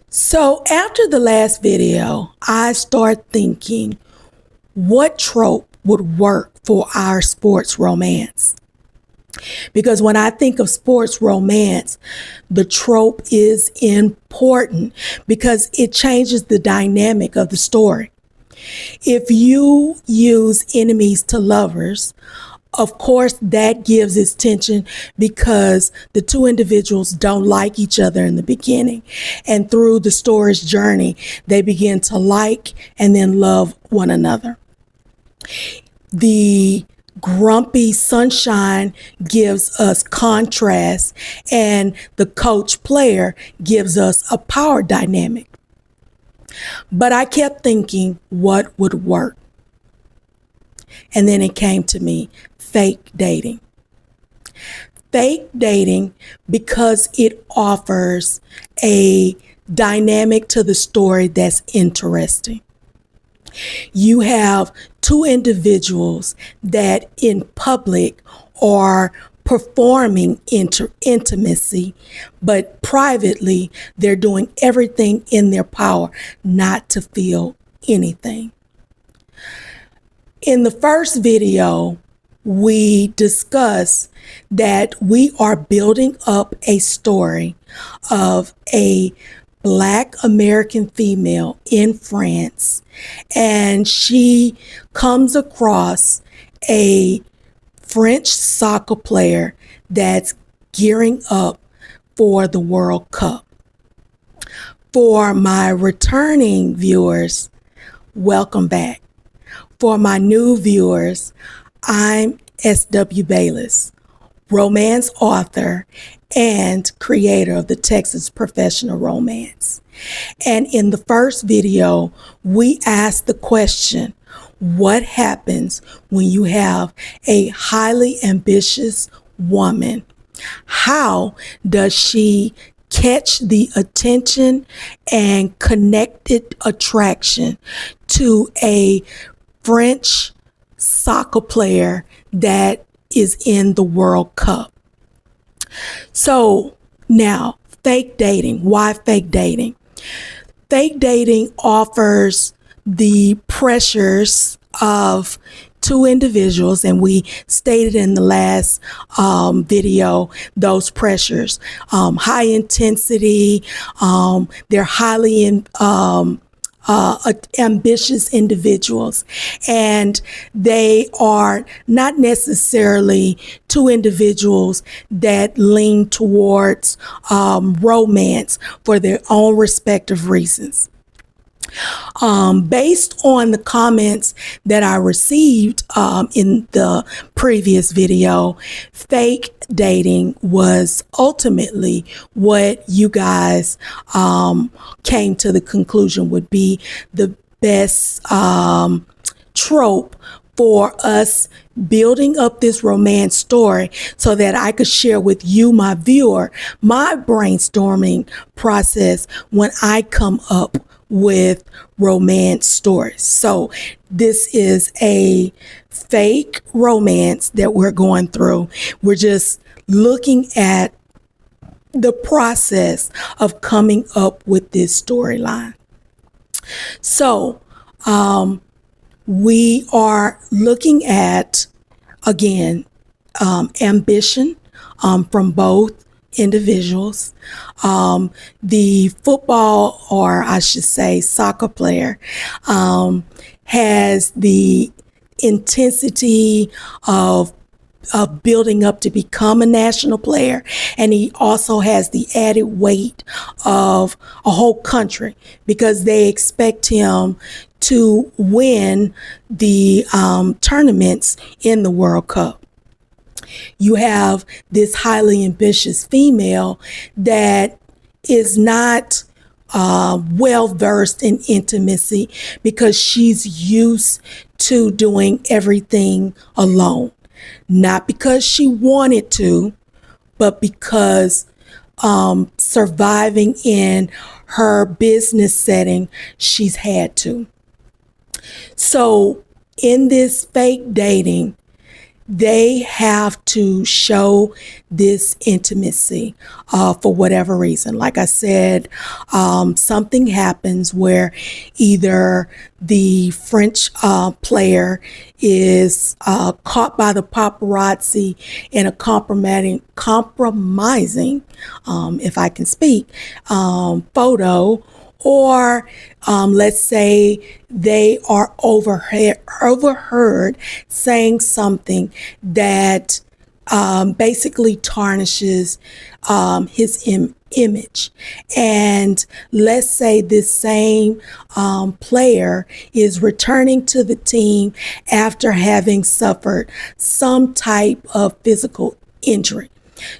So after the last video, I start thinking what trope would work for our sports romance. Because when I think of sports romance, the trope is important because it changes the dynamic of the story. If you use enemies to lovers, of course, that gives its tension because the two individuals don't like each other in the beginning. And through the story's journey, they begin to like and then love one another. The grumpy sunshine gives us contrast, and the coach player gives us a power dynamic. But I kept thinking what would work. And then it came to me, fake dating. Fake dating because it offers a dynamic to the story that's interesting. You have two individuals that in public are performing intimacy, but privately they're doing everything in their power not to feel anything. In the first video, we discussed that we are building up a story of a Black American female in France, and she comes across a French soccer player that's gearing up for the World Cup. For my returning viewers, welcome back. For my new viewers, I'm S.W. Bayless, romance author and creator of the Texas Professional Romance. And in the first video, we asked the question, what happens when you have a highly ambitious woman? How does she catch the attention and connected attraction to a French soccer player that is in the World Cup? So now, fake dating. Why fake dating? Fake dating offers the pressures of two individuals, and we stated in the last video those pressures. High intensity, they're highly ambitious individuals, and they are not necessarily two individuals that lean towards romance for their own respective reasons. Based on the comments that I received in the previous video, fake dating was ultimately what you guys came to the conclusion would be the best trope for us building up this romance story so that I could share with you, my viewer, my brainstorming process when I come up with romance stories. So this is a fake romance that we're going through. We're just looking at the process of coming up with this storyline. So we are looking at, again, ambition from both individuals. The football, or I should say soccer player, has the intensity of building up to become a national player, and he also has the added weight of a whole country because they expect him to win the tournaments in the World Cup. You have this highly ambitious female that is not well versed in intimacy because she's used to doing everything alone. Not because she wanted to, but because surviving in her business setting, she's had to. So in this fake dating, they have to show this intimacy for whatever reason. Like I said, something happens where either the French player is caught by the paparazzi in a compromising, if I can speak, photo, or let's say they are overheard saying something that basically tarnishes his image. And let's say this same player is returning to the team after having suffered some type of physical injury.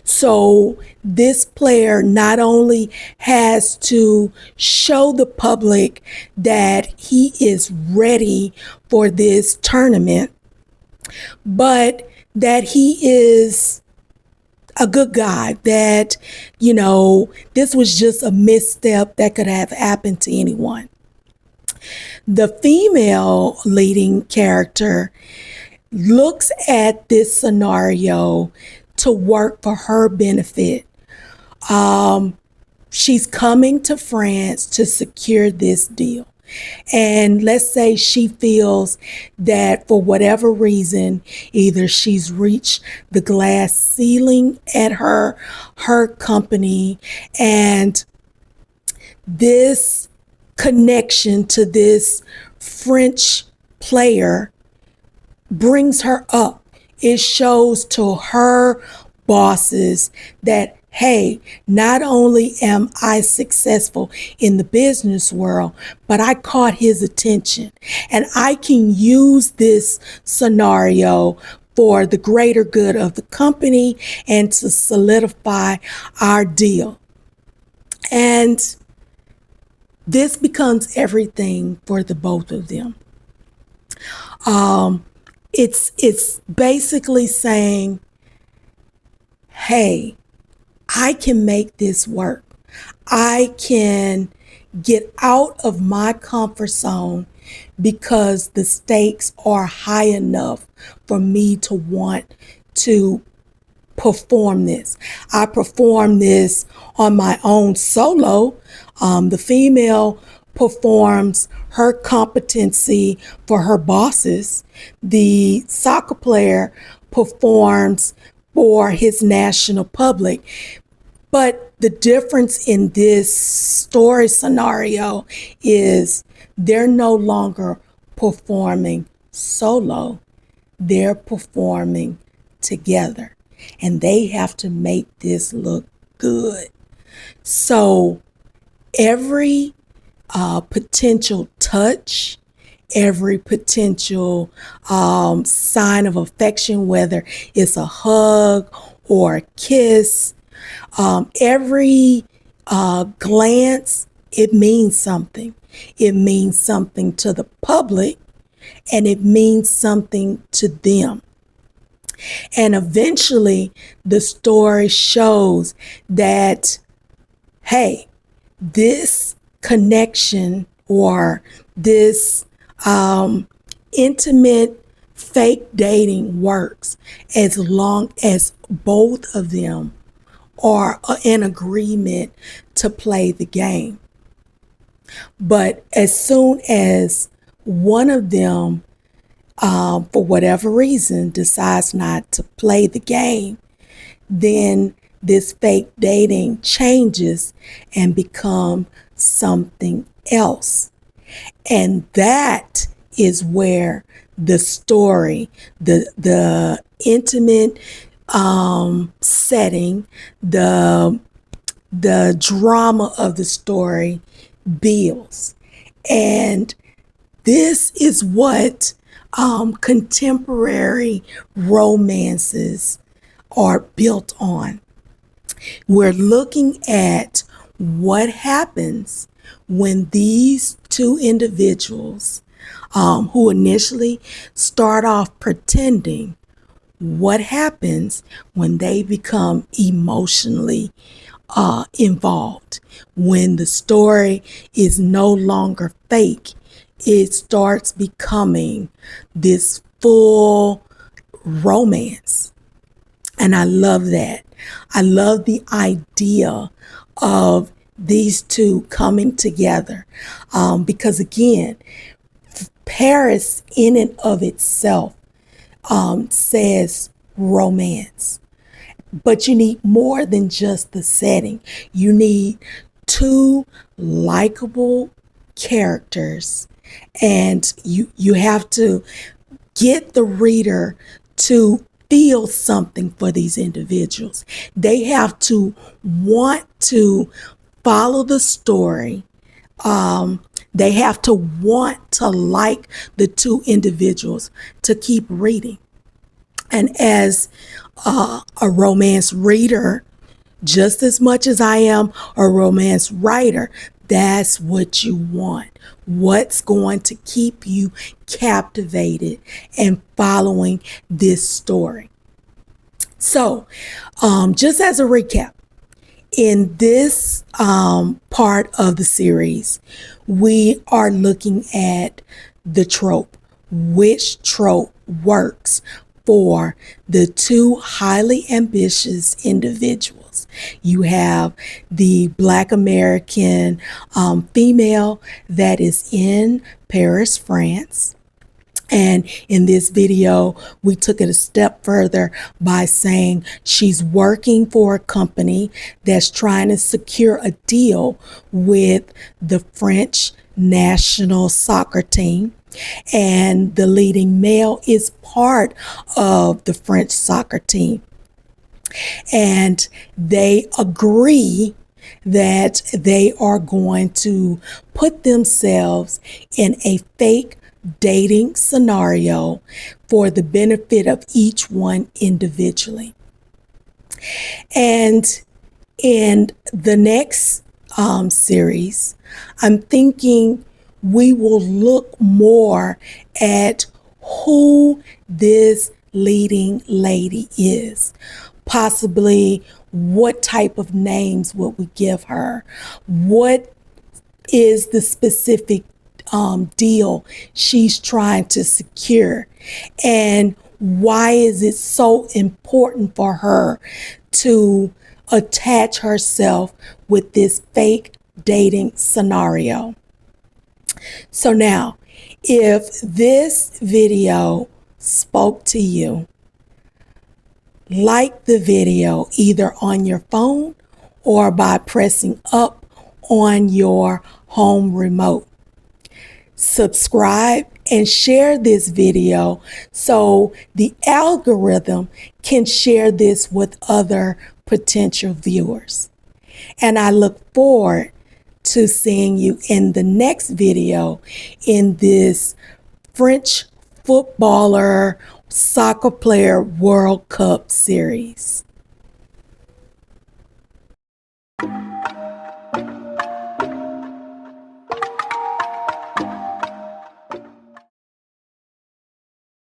So this player not only has to show the public that he is ready for this tournament, but that he is a good guy, that, you know, this was just a misstep that could have happened to anyone. The female leading character looks at this scenario to work for her benefit. She's coming to France to secure this deal. And let's say she feels that for whatever reason, either she's reached the glass ceiling at her company, and this connection to this French player brings her up. It shows to her bosses that, hey, not only am I successful in the business world, but I caught his attention, and I can use this scenario for the greater good of the company and to solidify our deal. And this becomes everything for the both of them. It's basically saying, hey, I can make this work. I can get out of my comfort zone because the stakes are high enough for me to want to perform this. I perform this on my own solo. The female performs her competency for her bosses. The soccer player performs for his national public. But the difference in this story scenario is they're no longer performing solo. They're performing together. And they have to make this look good. So every potential touch, every potential sign of affection, whether it's a hug or a kiss, every glance, it means something. It means something to the public, and it means something to them. And eventually the story shows that, hey, this connection or this intimate fake dating works as long as both of them are in agreement to play the game. But as soon as one of them, for whatever reason, decides not to play the game, then this fake dating changes and becomes something else. And that is where the story, the intimate setting, the drama of the story builds. And this is what contemporary romances are built on. We're looking at what happens when these two individuals who initially start off pretending, what happens when they become emotionally involved, when the story is no longer fake. It starts becoming this full romance. And I love that. I love the idea of these two coming together. Because again, Paris in and of itself says romance. But you need more than just the setting. You need two likable characters, and you have to get the reader to feel something for these individuals. They have to want to follow the story. They have to want to like the two individuals to keep reading. And as a romance reader, just as much as I am a romance writer, that's what you want. What's going to keep you captivated and following this story. So, just as a recap, in this part of the series, we are looking at the trope. Which trope works for the two highly ambitious individuals? You have the Black American female that is in Paris, France. And in this video, we took it a step further by saying she's working for a company that's trying to secure a deal with the French national soccer team. And the leading male is part of the French soccer team. And they agree that they are going to put themselves in a fake dating scenario for the benefit of each one individually. And in the next series, I'm thinking we will look more at who this leading lady is. Possibly what type of names would we give her? What is the specific deal she's trying to secure? And why is it so important for her to attach herself with this fake dating scenario? So now, if this video spoke to you, like the video either on your phone or by pressing up on your home remote. Subscribe and share this video so the algorithm can share this with other potential viewers. And I look forward to seeing you in the next video in this French footballer, soccer player World Cup series.